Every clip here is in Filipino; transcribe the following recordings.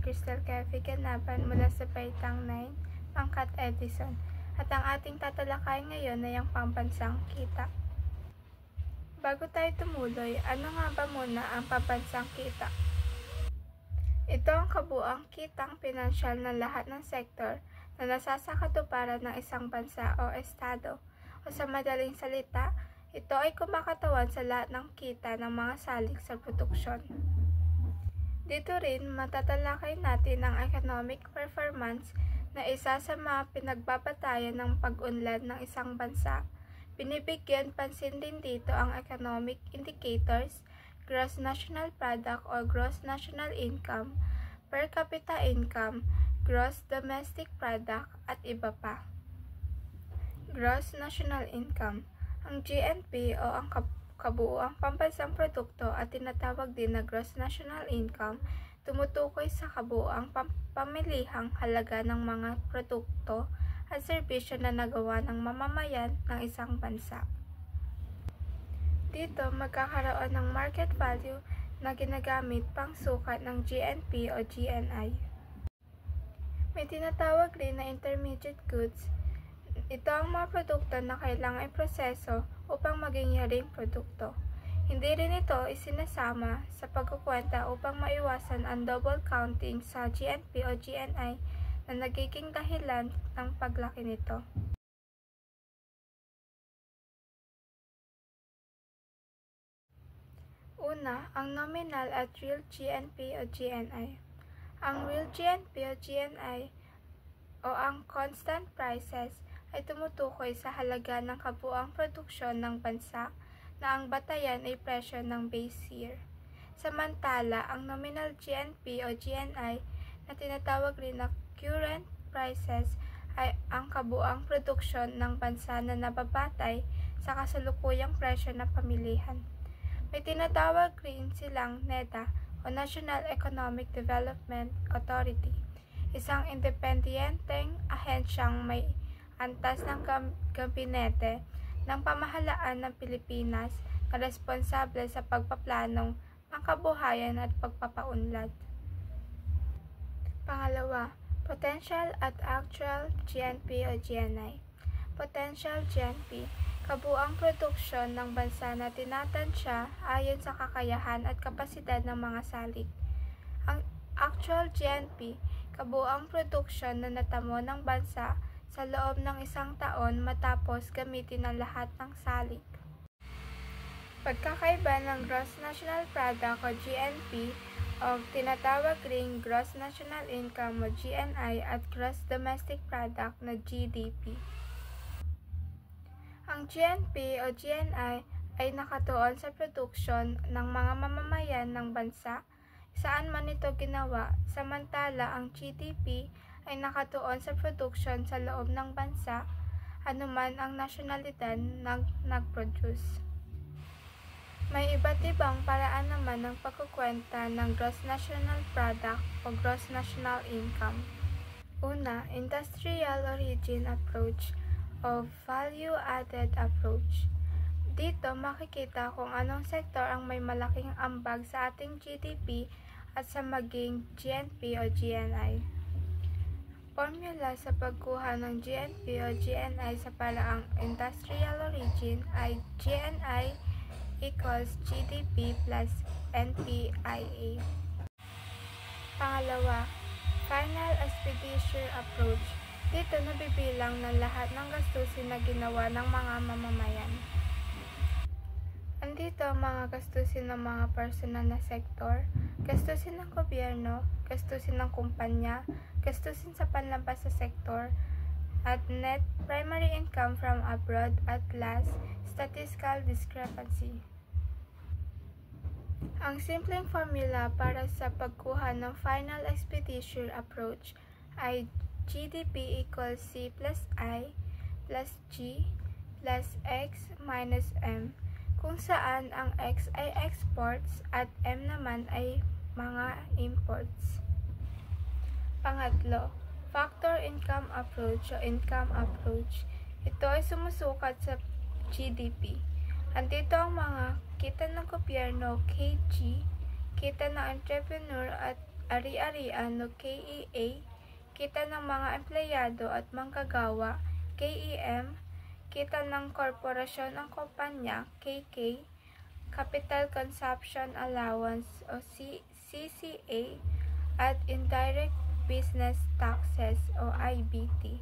Crystal Cafe Ganapan mula sa Baitang 9, Pangkat Edison. At ang ating tatalakayin ngayon ay ang pambansang kita. Bago tayo tumuloy, ano nga ba muna ang pambansang kita? Ito ang kabuuang kitang pinansyal ng lahat ng sektor na nasasakatuparan ng isang bansa o estado. O sa madaling salita, ito ay kumakatawan sa lahat ng kita ng mga salik sa produksyon. Dito rin matatalakay natin ang economic performance na isa sa mga pinagbabatayan ng pag-unlad ng isang bansa. Binibigyan pansin din dito ang economic indicators, gross national product o gross national income, per capita income, gross domestic product at iba pa. Gross national income. Ang GNP o ang kabuuang pambansang produkto at tinatawag din na gross national income, tumutukoy sa kabuuang pamilihang halaga ng mga produkto at serbisyo na nagawa ng mamamayan ng isang bansa. Dito magkakaroon ng market value na ginagamit pang sukat ng GNP o GNI. May tinatawag rin na intermediate goods. Ito ang mga produkto na kailangang iproseso upang maging yaring produkto. Hindi rin ito isinasama sa pagkukwenta upang maiwasan ang double counting sa GNP o GNI na nagiging dahilan ng paglaki nito. Una, ang nominal at real GNP o GNI. Ang real GNP o GNI o ang constant prices ay tumutukoy sa halaga ng kabuuang produksyon ng bansa na ang batayan ay presyo ng base year. Samantala, ang nominal GNP o GNI na tinatawag rin na current prices ay ang kabuuang produksyon ng bansa na nababatay sa kasalukuyang presyo ng pamilihan. May tinatawag rin silang NEDA o National Economic Development Authority, isang independenteng ahensyang may antas ng gabinete ng pamahalaan ng Pilipinas na responsable sa pagpaplanong pangkabuhayan at pagpapaunlad. Pangalawa, potential at actual GNP o GNI. Potential GNP, kabuuang produksyon ng bansa na tinatansya ayon sa kakayahan at kapasidad ng mga salik. Ang actual GNP, kabuuang produksyon na natamo ng bansa sa loob ng isang taon matapos gamitin ang lahat ng salik. Pagkakaiba ng Gross National Product o GNP o tinatawag ring Gross National Income o GNI at Gross Domestic Product na GDP. Ang GNP o GNI ay nakatuon sa produksyon ng mga mamamayan ng bansa saan man ito ginawa, samantala ang GDP ay nakatuon sa produksyon sa loob ng bansa, anuman ang nasyonalidad ng nag-produce. May iba't ibang paraan naman ng pagkukwenta ng Gross National Product o Gross National Income. Una, Industrial Origin Approach o Value Added Approach. Dito makikita kung anong sektor ang may malaking ambag sa ating GDP at sa maging GNP o GNI. Formula sa pagkuha ng GNP o GNI sa paraang industrial origin ay GNI equals GDP plus NPIA. Pangalawa, Final Expenditure Approach. Dito nabibilang ng lahat ng gastusin na ginawa ng mga mamamayan. Andito ang mga gastusin ng mga personal na sektor, gastusin ng gobyerno, gastusin ng kumpanya, gastusin sa panlabas sa sektor, at net primary income from abroad at last, statistical discrepancy. Ang simpleng formula para sa pagkuha ng Final Expenditure Approach ay GDP equals C plus I plus G plus X minus M, kung saan ang X ay exports at M naman ay mga imports. Pangatlo, Factor Income Approach o Income Approach. Ito ay sumusukat sa GDP. Andito ang mga kita ng gobyerno, KG, kita ng entrepreneur at ari-arian o KEA, kita ng mga empleyado at manggagawa, KEM, kita ng korporasyon ang kumpanya, KK, Capital Consumption Allowance o CCA, at Indirect Business Taxes o IBT.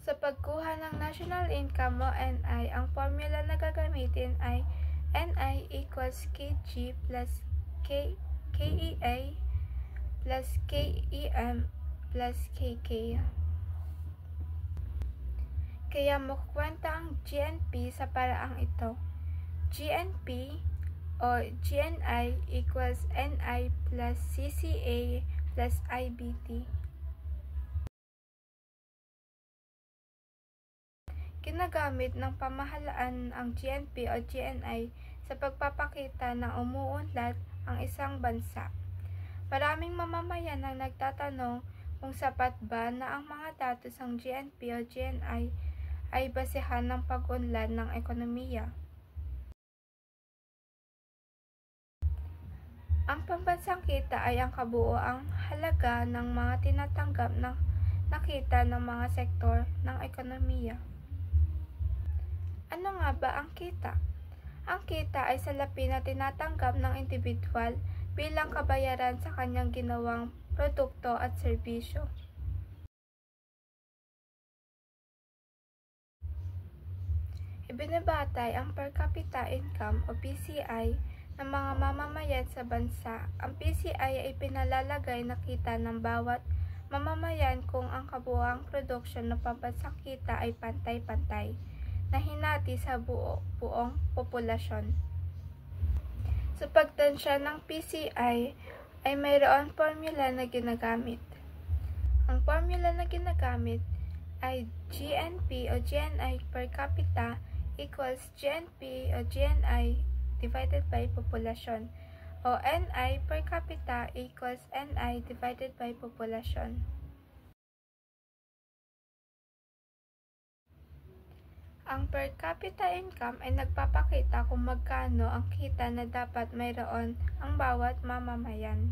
Sa pagkuha ng National Income o NI, ang formula na gagamitin ay NI equals KG plus KEA plus KEM plus KK. Kaya makukwenta ang GNP sa paraang ito. GNP o GNI equals NI plus CCA plus IBT. Ginagamit ng pamahalaan ang GNP o GNI sa pagpapakita na umuunlad ang isang bansa. Maraming mamamayan ang nagtatanong kung sapat ba na ang mga datos ng GNP o GNI ay basehan ng pag-unlad ng ekonomiya. Ang pambansang kita ay ang kabuoang halaga ng mga tinatanggap na nakita ng mga sektor ng ekonomiya. Ano nga ba ang kita? Ang kita ay salapi na tinatanggap ng indibidwal bilang kabayaran sa kanyang ginawang produkto at serbisyo. Ibinabatay ang per capita income o PCI ng mga mamamayan sa bansa. Ang PCI ay pinalalagay na kita ng bawat mamamayan kung ang kabuoang produksyon ng pambansang kita ay pantay-pantay na hinati sa buong populasyon. Sa pagtansya ng PCI ay mayroon formula na ginagamit. Ang formula na ginagamit ay GNP o GNI per capita equals GNP o GNI divided by populasyon o NI per capita equals NI divided by populasyon. Ang per capita income ay nagpapakita kung magkano ang kita na dapat mayroon ang bawat mamamayan.